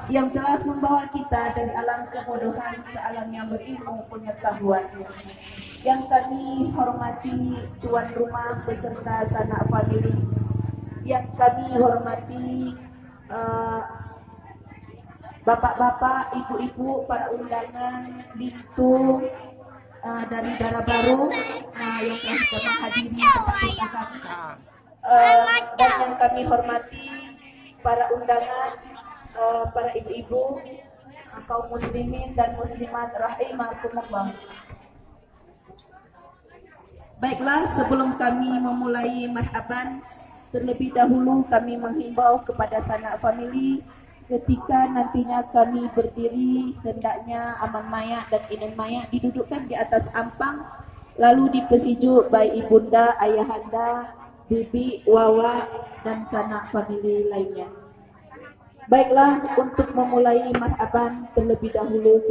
yang telah membawa kita dari alam kebodohan ke alam yang berilmu pengetahuan. Yang kami hormati tuan rumah beserta sanak famili, yang kami hormati bapak-bapak, ibu-ibu, para undangan, Bintu dari Darah Baru yang telah menghadiri tempat kita kami, dan yang kami hormati para undangan, para ibu-ibu, kaum muslimin dan muslimat rahimakumullah. Baiklah, sebelum kami memulai marhaban, terlebih dahulu kami menghimbau kepada sanak famili, ketika nantinya kami berdiri, hendaknya aman mayat dan inun mayat didudukkan di atas ampang, lalu dipersejuk baik ibunda, ayahanda, bibi, wawa, dan sanak famili lainnya. Baiklah, untuk memulai marhaban terlebih dahulu